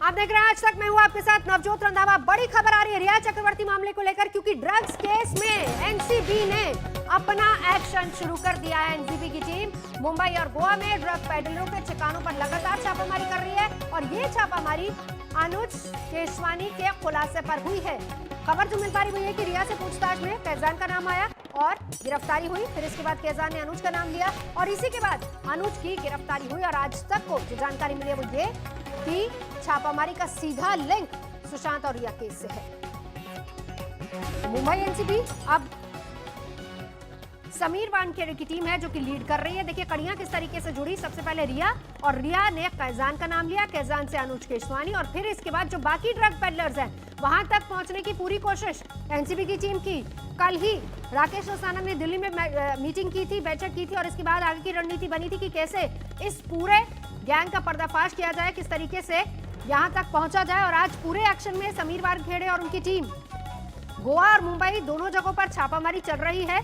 आप देख रहे हैं आज तक, मैं हूं आपके साथ नवजोत रंधावा। बड़ी खबर आ रही है रिया चक्रवर्ती मामले को लेकर, क्योंकि ड्रग्स केस में एनसीबी ने अपना एक्शन शुरू कर दिया है। एनसीबी की टीम मुंबई और गोवा में ड्रग पेडलरों के ठिकानों पर लगातार छापामारी कर रही है और ये छापामारी अनुज केशवानी के खुलासे पर हुई है। खबर जो मिल पा रही है कि रिया से पूछताछ में कैजान का नाम आया और गिरफ्तारी हुई। फिर इसके बाद कैजान ने अनुज का नाम लिया और इसी के बाद अनुज की गिरफ्तारी हुई। और आज तक को जो जानकारी मिली है वो ये कि छापामारी का सीधा लिंक सुशांत और रिया केस से है। मुंबई एनसीबी अब समीर वानखेड़े की टीम है जो कि लीड कर रही है। देखिए कड़ियां किस तरीके से जुड़ी। सबसे पहले रिया, और रिया ने कैजान का नाम लिया, कैजान से अनुज केशवानी, और फिर इसके बाद जो बाकी ड्रग पेडलर्स हैं वहां तक पहुंचने की पूरी कोशिश एनसीबी की टीम की। कल ही राकेश अस्थाना ने दिल्ली में मीटिंग की थी, बैठक की थी और इसके बाद आगे की रणनीति बनी थी कि कैसे इस पूरे गैंग का पर्दाफाश किया जाए, किस तरीके से यहां तक पहुंचा जाए। और आज पूरे एक्शन में समीर वानखेड़े और उनकी टीम गोवा और मुंबई दोनों जगहों पर छापामारी चल रही है।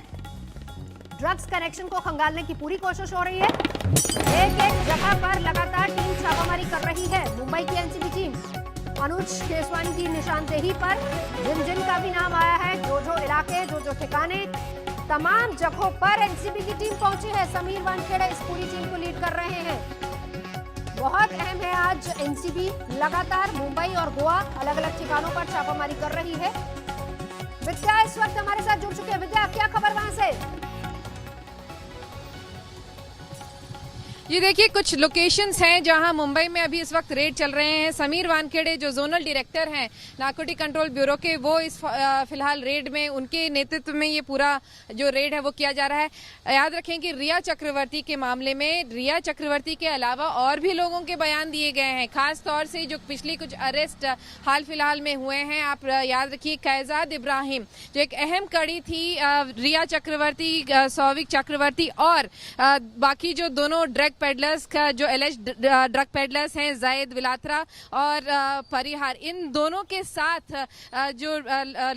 ड्रग्स कनेक्शन को खंगालने की पूरी कोशिश हो रही है। एक एक जगह पर लगातार टीम छापामारी कर रही है। मुंबई की एनसीबी टीम अनुज केशवानी की निशानदेही पर जिन जिन का भी नाम आया है, जो जो इलाके, जो जो ठिकाने, तमाम जगहों पर एनसीबी की टीम पहुंची है। समीर वानखेड़े इस पूरी टीम को लीड कर रहे हैं। बहुत अहम है आज एनसीबी लगातार मुंबई और गोवा अलग अलग ठिकानों पर छापामारी कर रही है। विद्या इस वक्त हमारे साथ जुड़ चुके हैं। विद्या, क्या खबर वहां से? ये देखिए कुछ लोकेशंस हैं जहां मुंबई में अभी इस वक्त रेड चल रहे हैं। समीर वानखेड़े जो जोनल डायरेक्टर हैं नारकोटिक कंट्रोल ब्यूरो के, वो इस फिलहाल रेड में, उनके नेतृत्व में ये पूरा जो रेड है वो किया जा रहा है। याद रखें कि रिया चक्रवर्ती के मामले में रिया चक्रवर्ती के अलावा और भी लोगों के बयान दिए गए हैं, खास तौर से जो पिछली कुछ अरेस्ट हाल फिलहाल में हुए हैं। आप याद रखिए कैजाद इब्राहिम जो एक अहम कड़ी थी, रिया चक्रवर्ती, सौविक चक्रवर्ती और बाकी जो दोनों ड्रग पेडलर्स का जो एलिज ड्रग पेडलर्स हैं, जायद विलात्रा और परिहार, इन दोनों के साथ जो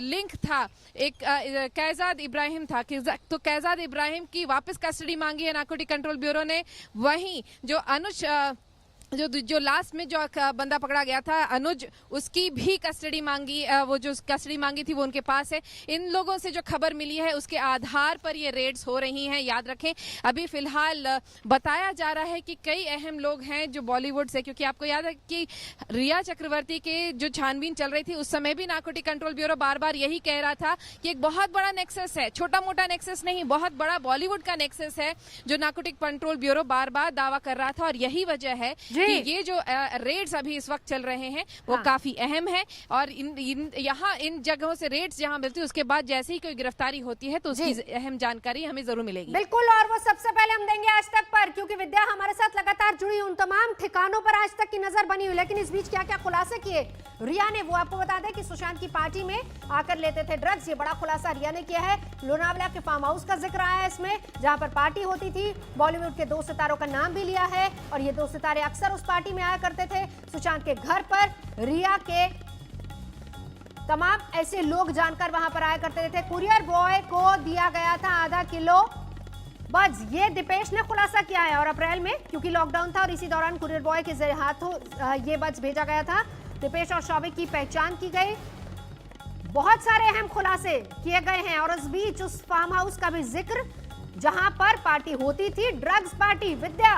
लिंक था एक कैजाद इब्राहिम था। तो कैजाद इब्राहिम की वापस कस्टडी मांगी है नारकोटिक कंट्रोल ब्यूरो ने। वहीं जो अनुज जो लास्ट में जो बंदा पकड़ा गया था अनुज, उसकी भी कस्टडी मांगी, वो जो कस्टडी मांगी थी वो उनके पास है। इन लोगों से जो खबर मिली है उसके आधार पर ये रेड्स हो रही हैं। याद रखें अभी फिलहाल बताया जा रहा है कि कई अहम लोग हैं जो बॉलीवुड से, क्योंकि आपको याद है कि रिया चक्रवर्ती के जो छानबीन चल रही थी उस समय भी नारकोटिक कंट्रोल ब्यूरो बार बार यही कह रहा था कि एक बहुत बड़ा नेक्सस है, छोटा मोटा नेक्सस नहीं, बहुत बड़ा बॉलीवुड का नेक्सस है जो नारकोटिक कंट्रोल ब्यूरो बार बार दावा कर रहा था। और यही वजह है कि ये जो रेड्स अभी इस वक्त चल रहे हैं वो काफी अहम है। और यहाँ इन जगहों से रेड्स जहाँ मिलती है उसके बाद जैसे ही कोई गिरफ्तारी होती है तो उसकी अहम जानकारी हमें जरूर मिलेगी। बिल्कुल, और वो सबसे पहले हम देंगे आज तक पर, क्योंकि विद्या हमारे साथ लगातार जुड़ी, उन तमाम ठिकानों पर आज तक की नजर बनी हुई। लेकिन इस बीच क्या क्या खुलासे किए रिया ने, वो आपको बता दें कि सुशांत की पार्टी में आकर लेते थे ड्रग्स। ये बड़ा खुलासा रिया ने किया है। लोनावला के फार्म हाउस का जिक्र आया है इसमें, जहां पर पार्टी होती थी। बॉलीवुड के 2 सितारों का नाम भी लिया है और ये 2 सितारे अक्सर उस पार्टी में आया करते थे। सुशांत के घर पर रिया के तमाम ऐसे लोग जानकर वहां पर आया करते थे। कुरियर बॉय को दिया गया था आधा किलो बज, ये दीपेश ने खुलासा किया है। और अप्रैल में क्योंकि लॉकडाउन था और इसी दौरान कुरियर बॉय के हाथों ये बज भेजा गया था। दीपेश और शौविक की पहचान की गई। बहुत सारे अहम खुलासे किए गए हैं। और इस बीच उस फार्म हाउस का भी जिक्र जहां पर पार्टी होती थी, ड्रग्स पार्टी। विद्या,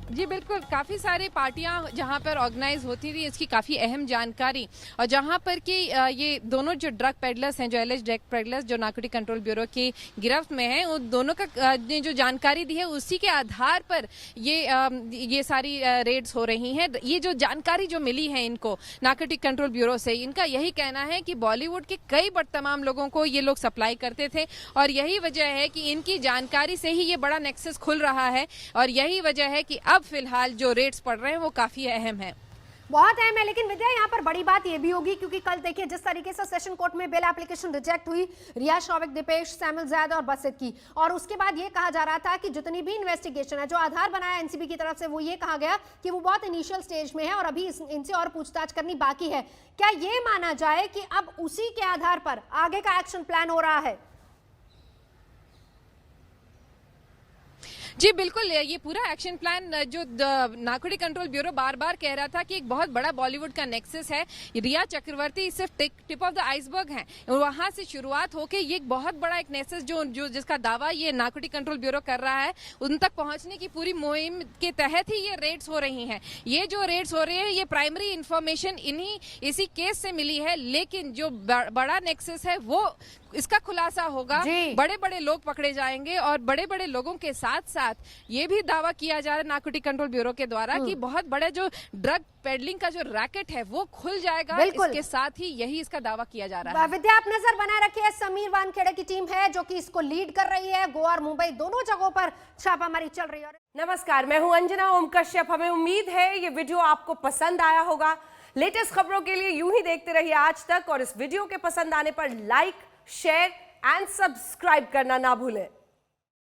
जी बिल्कुल, काफ़ी सारी पार्टियां जहां पर ऑर्गेनाइज होती थी, इसकी काफ़ी अहम जानकारी। और जहां पर कि ये दोनों जो ड्रग पेडलर्स हैं, जो एलिज ड्रग पेडलर्स जो नारकोटिक कंट्रोल ब्यूरो की गिरफ्त में हैं, उन दोनों का ने जो जानकारी दी है उसी के आधार पर ये सारी रेड्स हो रही हैं। ये जो जानकारी जो मिली है इनको नारकोटिक कंट्रोल ब्यूरो से, इनका यही कहना है कि बॉलीवुड के कई तमाम लोगों को ये लोग सप्लाई करते थे और यही वजह है कि इनकी जानकारी से ही ये बड़ा नेक्सस खुल रहा है। और यही वजह है कि अब फिलहाल जो रेट्स पड़ रहे हैं वो काफी अहम है, बहुत अहम है। लेकिन विद्या यहाँ पर बड़ी बात ये भी होगी, क्योंकि कल देखिए जिस तरीके से सेशन कोर्ट में बेल एप्लीकेशन रिजेक्ट हुई रिया, शौविक, दीपेश, सैमुअल जैद और बसित की, और उसके बाद ये कहा जा रहा था कि जितनी भी इन्वेस्टिगेशन है, जो आधार बनाया एनसीबी की तरफ से, वो ये कहा गया कि वो बहुत इनिशियल स्टेज में है और अभी इनसे और पूछताछ करनी बाकी है। क्या ये माना जाए कि अब उसी के आधार पर आगे का एक्शन प्लान हो रहा है? जी बिल्कुल, ये पूरा एक्शन प्लान जो नारकोटिक कंट्रोल ब्यूरो बार बार कह रहा था कि एक बहुत बड़ा बॉलीवुड का नेक्सस है, रिया चक्रवर्ती सिर्फ टिप ऑफ द आइसबर्ग है, वहां से शुरुआत होके ये एक बहुत बड़ा एक नेक्सस जो जिसका दावा ये नारकोटिक कंट्रोल ब्यूरो कर रहा है, उन तक पहुंचने की पूरी मुहिम के तहत ही ये रेड्स हो रही हैं। ये जो रेड्स हो रही है ये प्राइमरी इंफॉर्मेशन इसी केस से मिली है, लेकिन जो बड़ा नेक्सस है वो इसका खुलासा होगा, बड़े बड़े लोग पकड़े जाएंगे और बड़े बड़े लोगों के साथ साथ ये भी दावा किया जा रहा है नारकोटिक कंट्रोल ब्यूरो के द्वारा कि बहुत बड़े जो ड्रग पेडलिंग का जो रैकेट है वो खुल जाएगा। इसके साथ ही यही इसका दावा किया जा रहा है। विद्या, आप नजर बनाए रखिए, समीर वानखेड़े की टीम है जो कि इसको लीड कर रही है। गोवा और मुंबई दोनों जगहों पर छापामारी चल रही है। नमस्कार, मैं हूं अंजना ओम कश्यप। हमें उम्मीद है ये वीडियो आपको पसंद आया होगा। लेटेस्ट खबरों के लिए यूं ही देखते रहिए आज तक, और इस वीडियो के पसंद आने पर लाइक, शेयर एंड सब्सक्राइब करना ना भूलें।